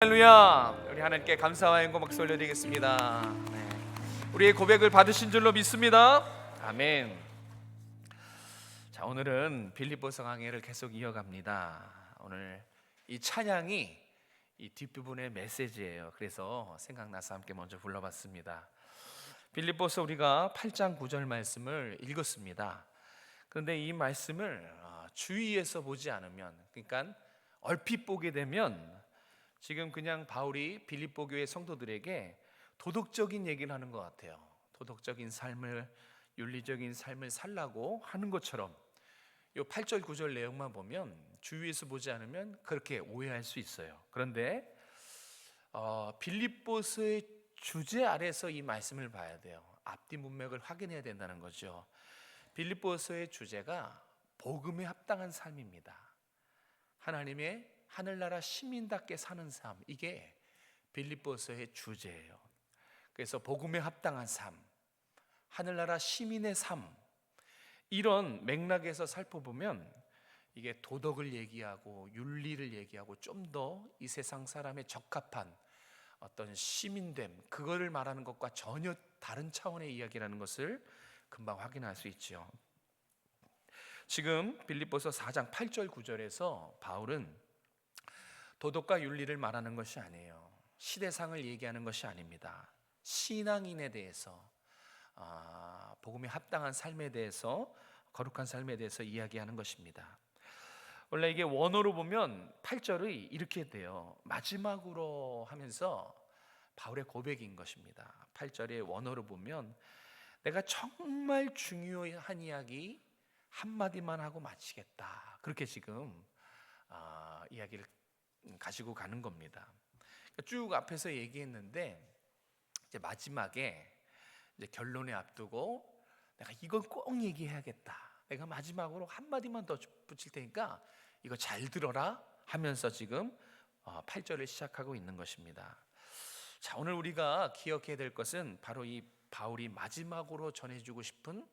할렐루야. 우리 하나님께 감사와 영광 박수 올려드리겠습니다. 우리의 고백을 받으신 줄로 믿습니다. 아멘. 자, 오늘은 빌립보서 강해를 계속 이어갑니다. 오늘 이 찬양이 이 뒷부분의 메시지예요. 그래서 생각나서 함께 먼저 불러봤습니다. 빌립보서 우리가 8장 9절 말씀을 읽었습니다. 그런데 이 말씀을 주의해서 보지 않으면, 그러니까 얼핏 보게 되면 지금 그냥 바울이 빌립보 교회 성도들에게 도덕적인 얘기를 하는 것 같아요. 도덕적인 삶을, 윤리적인 삶을 살라고 하는 것처럼 이 8절 9절 내용만 보면, 주위에서 보지 않으면 그렇게 오해할 수 있어요. 그런데 빌립보서의 주제 아래서 이 말씀을 봐야 돼요. 앞뒤 문맥을 확인해야 된다는 거죠. 빌립보서의 주제가 복음에 합당한 삶입니다. 하나님의 하늘나라 시민답게 사는 삶, 이게 빌립보서의 주제예요. 그래서 복음에 합당한 삶, 하늘나라 시민의 삶, 이런 맥락에서 살펴보면 이게 도덕을 얘기하고 윤리를 얘기하고 좀 더 이 세상 사람에 적합한 어떤 시민됨, 그거를 말하는 것과 전혀 다른 차원의 이야기라는 것을 금방 확인할 수 있죠. 지금 빌립보서 4장 8절 9절에서 바울은 도덕과 윤리를 말하는 것이 아니에요. 시대상을 얘기하는 것이 아닙니다. 신앙인에 대해서, 복음에 합당한 삶에 대해서, 거룩한 삶에 대해서 이야기하는 것입니다. 원래 이게 원어로 보면 8절이 이렇게 돼요. 마지막으로 하면서 바울의 고백인 것입니다. 8절의 원어로 보면 내가 정말 중요한 이야기 한마디만 하고 마치겠다, 그렇게 지금 이야기를 가지고 가는 겁니다. 쭉 앞에서 얘기했는데 이제 마지막에 이제 결론에 앞두고 내가 이건 꼭 얘기해야겠다, 내가 마지막으로 한마디만 더 붙일 테니까 이거 잘 들어라 하면서 지금 8절을 시작하고 있는 것입니다. 자, 오늘 우리가 기억해야 될 것은 바로 이 바울이 마지막으로 전해주고 싶은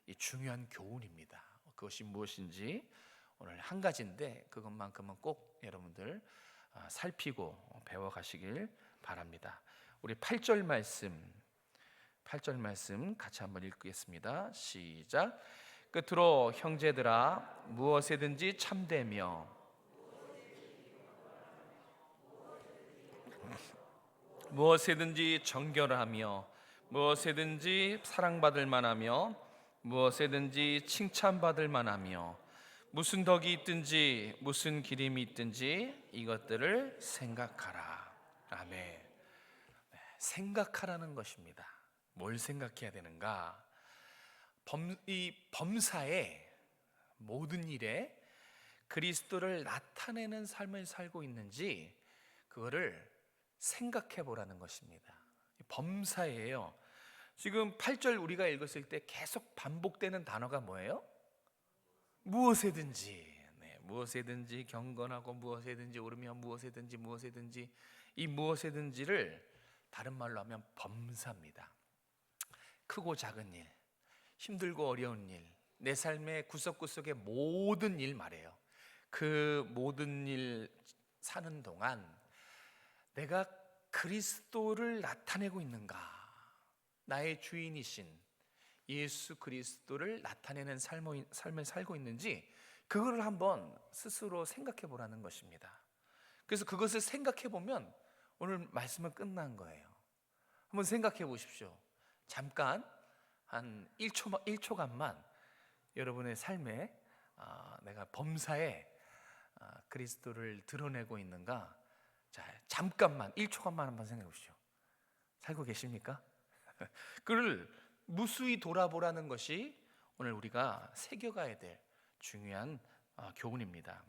이 중요한 교훈입니다. 그것이 무엇인지 오늘 한 가지인데, 그것만큼은 꼭 여러분들 살피고 배워가시길 바랍니다. 우리 8절 말씀 같이 한번 읽겠습니다. 시작. 끝으로 형제들아, 무엇에든지 참되며 무엇에든지 정결하며 무엇에든지 사랑받을 만하며 무엇에든지 칭찬받을 만하며 무슨 덕이 있든지 무슨 기림이 있든지 이것들을 생각하라. 아멘. 생각하라는 것입니다. 뭘 생각해야 되는가? 이 범사의 모든 일에 그리스도를 나타내는 삶을 살고 있는지 그거를 생각해 보라는 것입니다. 범사예요. 지금 8절 우리가 읽었을 때 계속 반복되는 단어가 뭐예요? 무엇에든지. 무엇에든지 경건하고 무엇에든지 오르며 무엇에든지 이 무엇에든지를 다른 말로 하면 범사입니다. 크고 작은 일, 힘들고 어려운 일, 내 삶의 구석구석의 모든 일 말이에요. 그 모든 일 사는 동안 내가 그리스도를 나타내고 있는가, 나의 주인이신 예수 그리스도를 나타내는 삶을 살고 있는지 그거를 한번 스스로 생각해 보라는 것입니다. 그래서 그것을 생각해 보면 오늘 말씀은 끝난 거예요. 한번 생각해 보십시오. 잠깐 한 1초간만 여러분의 삶에 내가 범사에 그리스도를 드러내고 있는가, 자, 잠깐만 1초간만 한번 생각해 보십시오. 살고 계십니까? 그를 무수히 돌아보라는 것이 오늘 우리가 새겨가야 될 중요한 교훈입니다.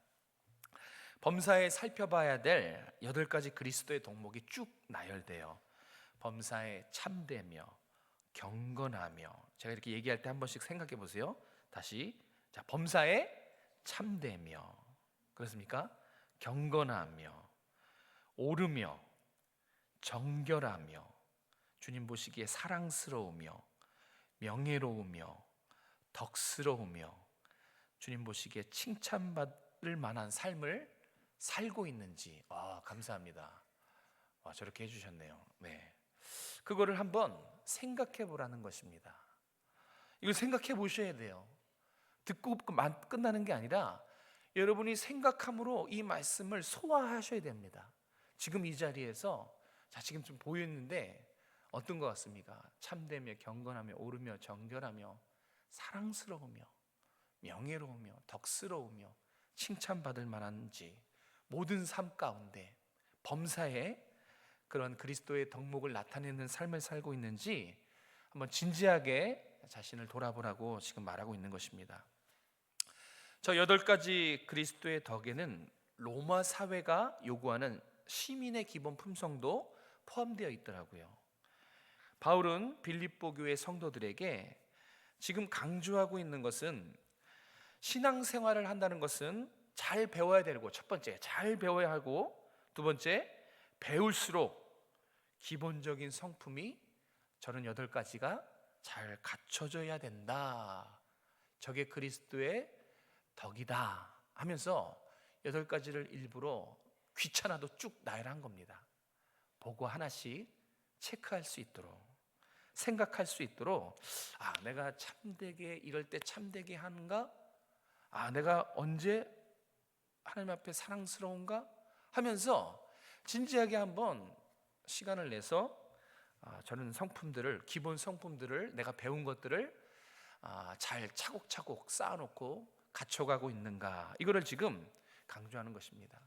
범사에 살펴봐야 될 8가지 그리스도의 덕목이 쭉 나열돼요. 범사에 참되며 경건하며, 제가 이렇게 얘기할 때 한 번씩 생각해 보세요. 다시, 자, 범사에 참되며, 그렇습니까? 경건하며, 오르며, 정결하며, 주님 보시기에 사랑스러우며, 명예로우며, 덕스러우며, 주님 보시기에 칭찬받을 만한 삶을 살고 있는지. 감사합니다. 저렇게 해주셨네요. 네, 그거를 한번 생각해 보라는 것입니다. 이걸 생각해 보셔야 돼요. 듣고 끝나는 게 아니라 여러분이 생각함으로 이 말씀을 소화하셔야 됩니다. 지금 이 자리에서 지금 좀 보였는데 어떤 것 같습니까? 참되며 경건하며 옳으며 정결하며 사랑스러우며 명예로우며 덕스러우며 칭찬받을 만한지 모든 삶 가운데 범사에 그런 그리스도의 덕목을 나타내는 삶을 살고 있는지 한번 진지하게 자신을 돌아보라고 지금 말하고 있는 것입니다. 저 8가지 그리스도의 덕에는 로마 사회가 요구하는 시민의 기본 품성도 포함되어 있더라고요. 바울은 빌립보 교회 성도들에게 지금 강조하고 있는 것은 신앙생활을 한다는 것은 잘 배워야 되고, 첫 번째 잘 배워야 하고, 두 번째 배울수록 기본적인 성품이 저는 8가지가 잘 갖춰져야 된다. 저게 그리스도의 덕이다 하면서 8가지를 일부러 귀찮아도 쭉 나열한 겁니다. 보고 하나씩 체크할 수 있도록, 생각할 수 있도록, 내가 참되게 이럴 때 참되게 하는가? 내가 언제 하나님 앞에 사랑스러운가? 하면서 진지하게 한번 시간을 내서 저는 성품들을, 기본 성품들을, 내가 배운 것들을 잘 차곡차곡 쌓아놓고 갖춰가고 있는가, 이거를 지금 강조하는 것입니다.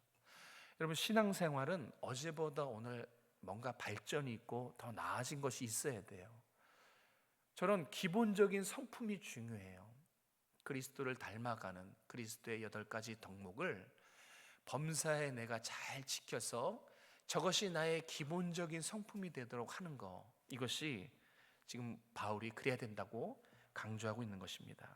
여러분, 신앙생활은 어제보다 오늘 뭔가 발전이 있고 더 나아진 것이 있어야 돼요. 저런 기본적인 성품이 중요해요. 그리스도를 닮아가는 그리스도의 8가지 덕목을 범사에 내가 잘 지켜서 저것이 나의 기본적인 성품이 되도록 하는 것, 이것이 지금 바울이 그래야 된다고 강조하고 있는 것입니다.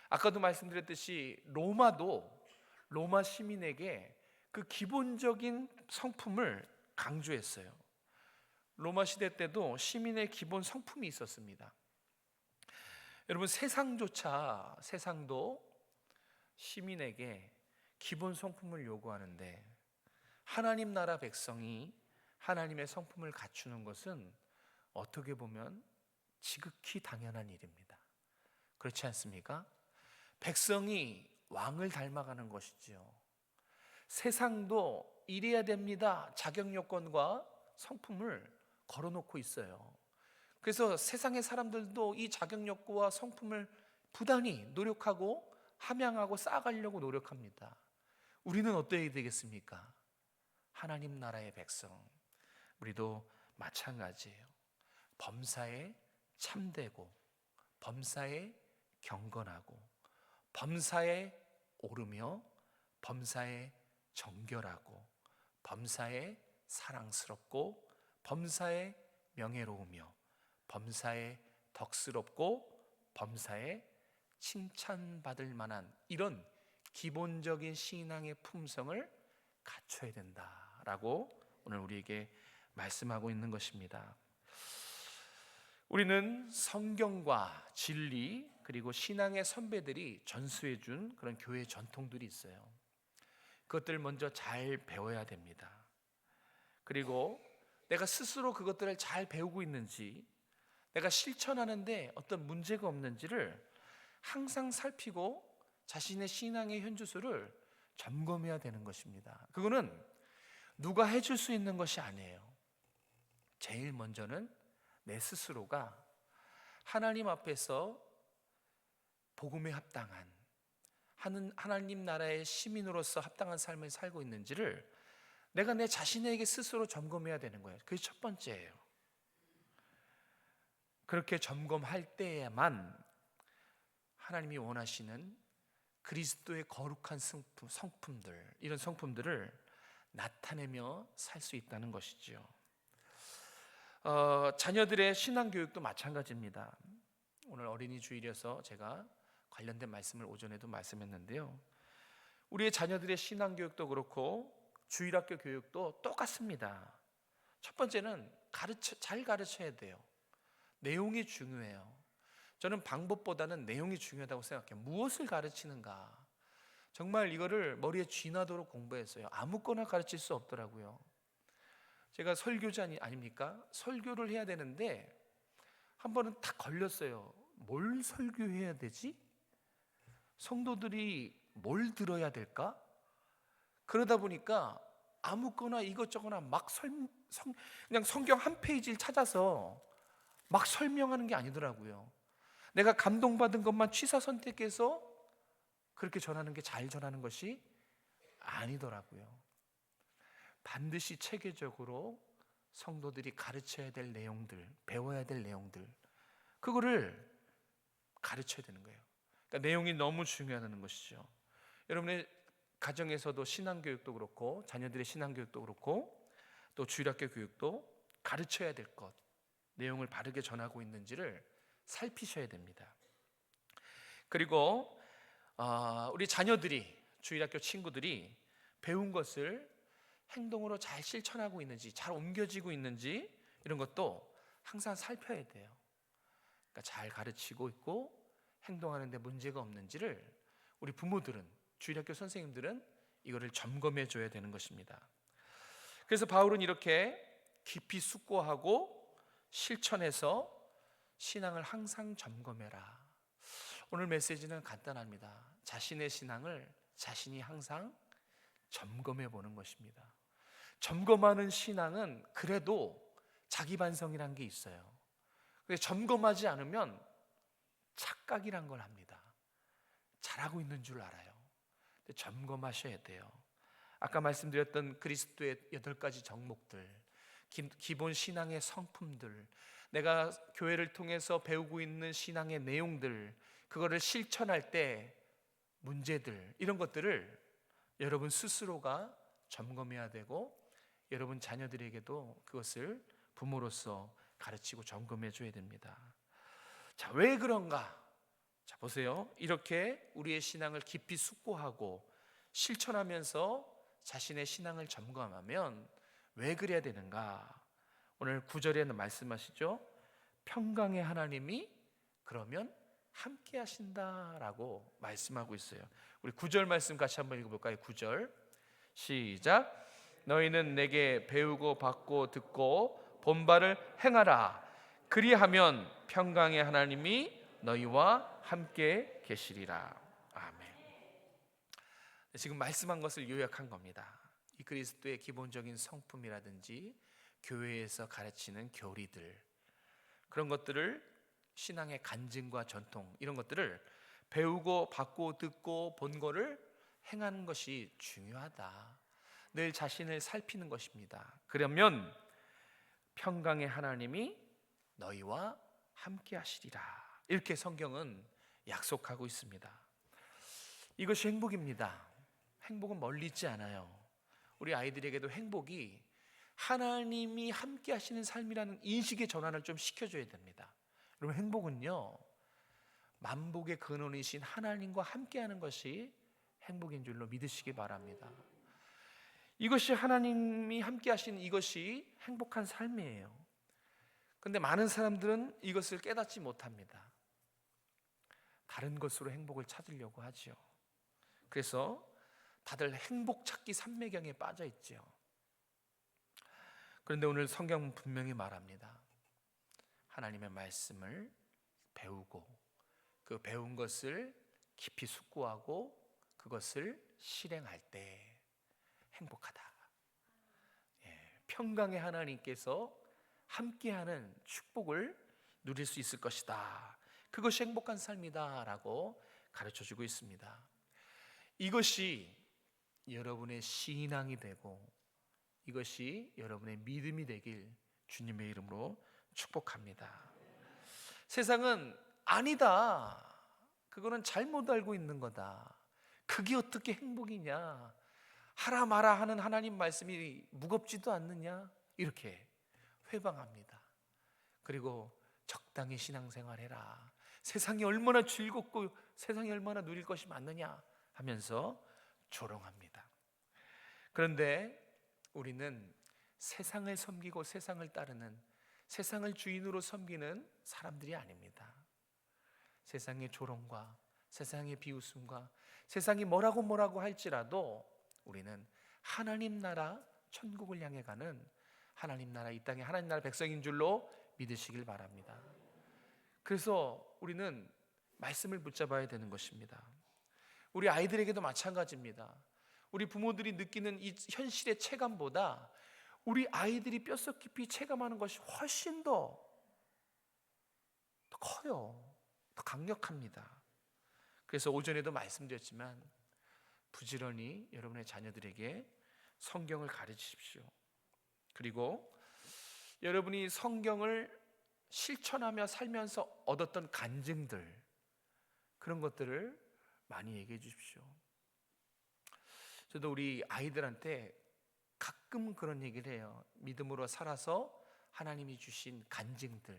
아까도 말씀드렸듯이 로마 시민에게 그 기본적인 성품을 강조했어요. 로마 시대 때도 시민의 기본 성품이 있었습니다. 여러분, 세상도 시민에게 기본 성품을 요구하는데 하나님 나라 백성이 하나님의 성품을 갖추는 것은 어떻게 보면 지극히 당연한 일입니다. 그렇지 않습니까? 백성이 왕을 닮아가는 것이지요. 세상도 이래야 됩니다. 자격 요건과 성품을 걸어놓고 있어요. 그래서 세상의 사람들도 이 자격 요건과 성품을 부단히 노력하고 함양하고 쌓아가려고 노력합니다. 우리는 어떠해야 되겠습니까? 하나님 나라의 백성, 우리도 마찬가지예요. 범사에 참되고, 범사에 경건하고, 범사에 오르며, 범사에 정결하고, 범사에 사랑스럽고, 범사에 명예로우며, 범사에 덕스럽고, 범사에 칭찬받을 만한 이런 기본적인 신앙의 품성을 갖춰야 된다라고 오늘 우리에게 말씀하고 있는 것입니다. 우리는 성경과 진리 그리고 신앙의 선배들이 전수해 준 그런 교회 전통들이 있어요. 그것들을 먼저 잘 배워야 됩니다. 그리고 내가 스스로 그것들을 잘 배우고 있는지, 내가 실천하는데 어떤 문제가 없는지를 항상 살피고 자신의 신앙의 현주소를 점검해야 되는 것입니다. 그거는 누가 해줄 수 있는 것이 아니에요. 제일 먼저는 내 스스로가 하나님 앞에서 복음에 합당한, 하나님 나라의 시민으로서 합당한 삶을 살고 있는지를 내가 내 자신에게 스스로 점검해야 되는 거예요. 그게 첫 번째예요. 그렇게 점검할 때에만 하나님이 원하시는 그리스도의 거룩한 성품들, 이런 성품들을 나타내며 살 수 있다는 것이죠. 자녀들의 신앙교육도 마찬가지입니다. 오늘 어린이 주일이어서 제가 관련된 말씀을 오전에도 말씀했는데요, 우리의 자녀들의 신앙교육도 그렇고 주일학교 교육도 똑같습니다. 첫 번째는 잘 가르쳐야 돼요. 내용이 중요해요. 저는 방법보다는 내용이 중요하다고 생각해요. 무엇을 가르치는가, 정말 이거를 머리에 쥐나도록 공부했어요. 아무거나 가르칠 수 없더라고요. 제가 설교자 아닙니까? 설교를 해야 되는데 한 번은 딱 걸렸어요. 뭘 설교해야 되지? 성도들이 뭘 들어야 될까? 그러다 보니까 아무거나 이것저거나 막 그냥 성경 한 페이지를 찾아서 막 설명하는 게 아니더라고요. 내가 감동받은 것만 취사 선택해서 그렇게 전하는 게 잘 전하는 것이 아니더라고요. 반드시 체계적으로 성도들이 가르쳐야 될 내용들, 배워야 될 내용들, 그거를 가르쳐야 되는 거예요. 그러니까 내용이 너무 중요하다는 것이죠. 여러분의 가정에서도 신앙교육도 그렇고 자녀들의 신앙교육도 그렇고 또 주일학교 교육도 가르쳐야 될 것, 내용을 바르게 전하고 있는지를 살피셔야 됩니다. 그리고 우리 자녀들이, 주일학교 친구들이 배운 것을 행동으로 잘 실천하고 있는지, 잘 옮겨지고 있는지, 이런 것도 항상 살펴야 돼요. 그러니까 잘 가르치고 있고 행동하는 데 문제가 없는지를 우리 부모들은, 주일학교 선생님들은 이거를 점검해 줘야 되는 것입니다. 그래서 바울은 이렇게 깊이 숙고하고 실천해서 신앙을 항상 점검해라. 오늘 메시지는 간단합니다. 자신의 신앙을 자신이 항상 점검해 보는 것입니다. 점검하는 신앙은 그래도 자기 반성이란 게 있어요. 점검하지 않으면 착각이란 걸 합니다. 잘하고 있는 줄 알아요. 근데 점검하셔야 돼요. 아까 말씀드렸던 그리스도의 8가지 정목들, 기본 신앙의 성품들, 내가 교회를 통해서 배우고 있는 신앙의 내용들, 그거를 실천할 때 문제들, 이런 것들을 여러분 스스로가 점검해야 되고 여러분 자녀들에게도 그것을 부모로서 가르치고 점검해 줘야 됩니다. 자, 왜 그런가? 자, 보세요. 이렇게 우리의 신앙을 깊이 숙고하고 실천하면서 자신의 신앙을 점검하면 왜 그래야 되는가? 오늘 9절에는 말씀하시죠. 평강의 하나님이 그러면 함께 하신다라고 말씀하고 있어요. 우리 9절 말씀 같이 한번 읽어볼까요? 9절 시작. 너희는 내게 배우고 받고 듣고 본바를 행하라. 그리하면 평강의 하나님이 너희와 함께 계시리라. 아멘. 지금 말씀한 것을 요약한 겁니다. 이 그리스도의 기본적인 성품이라든지 교회에서 가르치는 교리들, 그런 것들을, 신앙의 간증과 전통, 이런 것들을 배우고 받고 듣고 본 거를 행하는 것이 중요하다. 늘 자신을 살피는 것입니다. 그러면 평강의 하나님이 너희와 함께 하시리라. 이렇게 성경은 약속하고 있습니다. 이것이 행복입니다. 행복은 멀리 있지 않아요. 우리 아이들에게도 행복이 하나님이 함께 하시는 삶이라는 인식의 전환을 좀 시켜줘야 됩니다. 여러분, 행복은요, 만복의 근원이신 하나님과 함께하는 것이 행복인 줄로 믿으시기 바랍니다. 이것이 하나님이 함께 하시는 이것이 행복한 삶이에요. 그런데 많은 사람들은 이것을 깨닫지 못합니다. 다른 것으로 행복을 찾으려고 하죠. 그래서 다들 행복 찾기 삼매경에 빠져 있죠. 그런데 오늘 성경은 분명히 말합니다. 하나님의 말씀을 배우고 그 배운 것을 깊이 숙고하고 그것을 실행할 때 행복하다. 평강의 하나님께서 함께하는 축복을 누릴 수 있을 것이다. 그것이 행복한 삶이다 라고 가르쳐주고 있습니다. 이것이 여러분의 신앙이 되고 이것이 여러분의 믿음이 되길 주님의 이름으로 축복합니다. 세상은 아니다, 그거는 잘못 알고 있는 거다, 그게 어떻게 행복이냐, 하라 마라 하는 하나님 말씀이 무겁지도 않느냐, 이렇게 회방합니다. 그리고 적당히 신앙생활해라, 세상이 얼마나 즐겁고 세상이 얼마나 누릴 것이 많느냐 하면서 조롱합니다. 그런데 우리는 세상을 섬기고 세상을 따르는, 세상을 주인으로 섬기는 사람들이 아닙니다. 세상의 조롱과 세상의 비웃음과 세상이 뭐라고 할지라도 우리는 하나님 나라 천국을 향해 가는 하나님 나라, 이 땅에 하나님 나라 백성인 줄로 믿으시길 바랍니다. 그래서 우리는 말씀을 붙잡아야 되는 것입니다. 우리 아이들에게도 마찬가지입니다. 우리 부모들이 느끼는 이 현실의 체감보다 우리 아이들이 뼛속 깊이 체감하는 것이 훨씬 더 커요. 더 강력합니다. 그래서 오전에도 말씀드렸지만 부지런히 여러분의 자녀들에게 성경을 가르치십시오. 그리고 여러분이 성경을 실천하며 살면서 얻었던 간증들, 그런 것들을 많이 얘기해 주십시오. 저도 우리 아이들한테 가끔 그런 얘기를 해요. 믿음으로 살아서 하나님이 주신 간증들,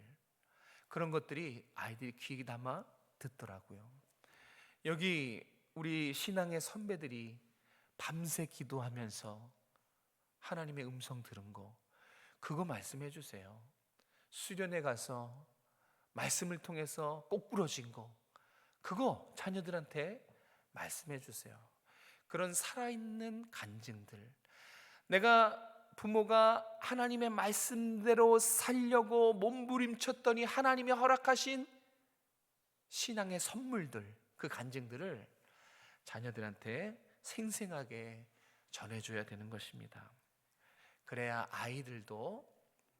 그런 것들이 아이들이 귀에 담아 듣더라고요. 여기 우리 신앙의 선배들이 밤새 기도하면서 하나님의 음성 들은 거, 그거 말씀해 주세요. 수련회 가서 말씀을 통해서 꼬꾸러진 거, 그거 자녀들한테 말씀해 주세요. 그런 살아있는 간증들, 내가 부모가 하나님의 말씀대로 살려고 몸부림쳤더니 하나님이 허락하신 신앙의 선물들, 그 간증들을 자녀들한테 생생하게 전해줘야 되는 것입니다. 그래야 아이들도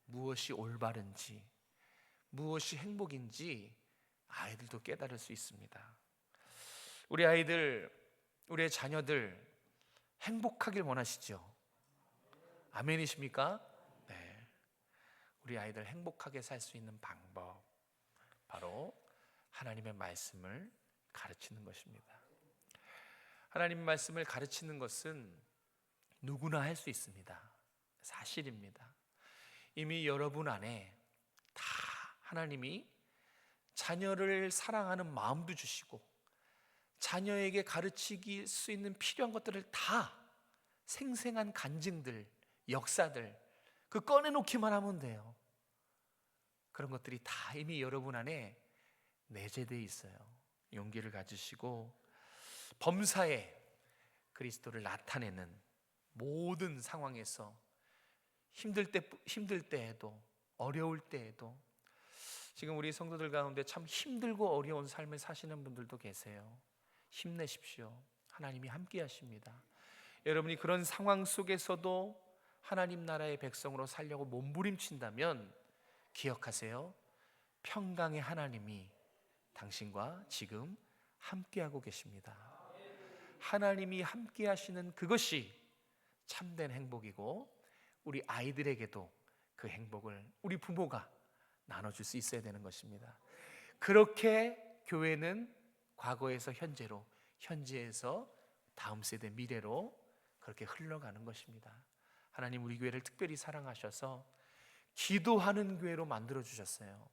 무엇이 올바른지, 무엇이 행복인지 아이들도 깨달을 수 있습니다. 우리 아이들, 우리의 자녀들 행복하길 원하시죠? 아멘이십니까? 네. 우리 아이들 행복하게 살 수 있는 방법, 바로 하나님의 말씀을 가르치는 것입니다. 하나님 말씀을 가르치는 것은 누구나 할 수 있습니다. 사실입니다. 이미 여러분 안에 다 하나님이 자녀를 사랑하는 마음도 주시고 자녀에게 가르치기 수 있는 필요한 것들을 다, 생생한 간증들, 역사들, 그 꺼내놓기만 하면 돼요. 그런 것들이 다 이미 여러분 안에 내재되어 있어요. 용기를 가지시고 범사에 그리스도를 나타내는 모든 상황에서 힘들 때에도, 어려울 때에도, 지금 우리 성도들 가운데 참 힘들고 어려운 삶을 사시는 분들도 계세요. 힘내십시오. 하나님이 함께 하십니다. 여러분이 그런 상황 속에서도 하나님 나라의 백성으로 살려고 몸부림친다면 기억하세요. 평강의 하나님이 당신과 지금 함께하고 계십니다. 하나님이 함께 하시는 그것이 참된 행복이고, 우리 아이들에게도 그 행복을 우리 부모가 나눠줄 수 있어야 되는 것입니다. 그렇게 교회는 과거에서 현재로, 현재에서 다음 세대 미래로 그렇게 흘러가는 것입니다. 하나님 우리 교회를 특별히 사랑하셔서 기도하는 교회로 만들어 주셨어요.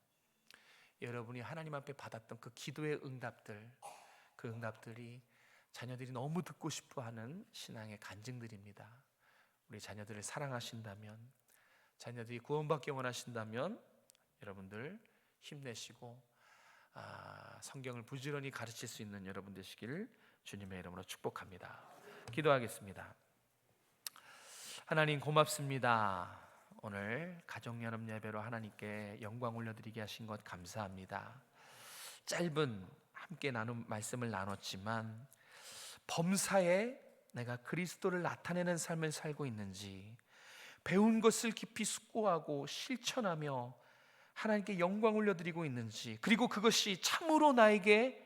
여러분이 하나님 앞에 받았던 그 기도의 응답들, 그 응답들이 자녀들이 너무 듣고 싶어하는 신앙의 간증들입니다. 우리 자녀들을 사랑하신다면, 자녀들이 구원받기 원하신다면 여러분들 힘내시고 성경을 부지런히 가르칠 수 있는 여러분 되시기를 주님의 이름으로 축복합니다. 기도하겠습니다. 하나님 고맙습니다. 오늘 가정연합 예배로 하나님께 영광 올려드리게 하신 것 감사합니다. 짧은 함께 말씀을 나눴지만 범사에 내가 그리스도를 나타내는 삶을 살고 있는지, 배운 것을 깊이 숙고하고 실천하며 하나님께 영광 올려드리고 있는지, 그리고 그것이 참으로 나에게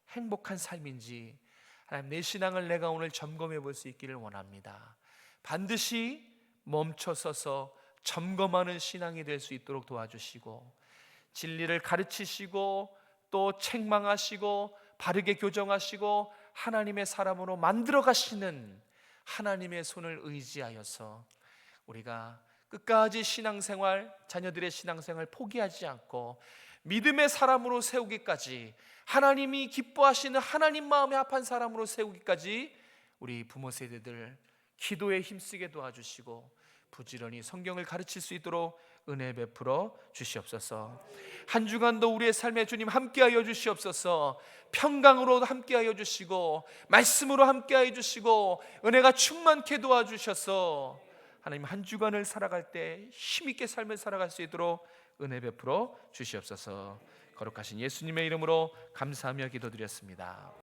행복한 삶인지, 하나님 내 신앙을 내가 오늘 점검해 볼 수 있기를 원합니다. 반드시 멈춰서서 점검하는 신앙이 될 수 있도록 도와주시고, 진리를 가르치시고 또 책망하시고 바르게 교정하시고 하나님의 사람으로 만들어 가시는 하나님의 손을 의지하여서 우리가 끝까지 신앙생활, 자녀들의 신앙생활 포기하지 않고 믿음의 사람으로 세우기까지, 하나님이 기뻐하시는 하나님 마음에 합한 사람으로 세우기까지 우리 부모 세대들 기도에 힘쓰게 도와주시고 부지런히 성경을 가르칠 수 있도록 은혜 베풀어 주시옵소서. 한 주간도 우리의 삶에 주님 함께하여 주시옵소서. 평강으로 함께하여 주시고 말씀으로 함께하여 주시고 은혜가 충만케 도와주셔서 하나님 한 주간을 살아갈 때 힘있게 삶을 살아갈 수 있도록 은혜 베풀어 주시옵소서. 거룩하신 예수님의 이름으로 감사하며 기도드렸습니다.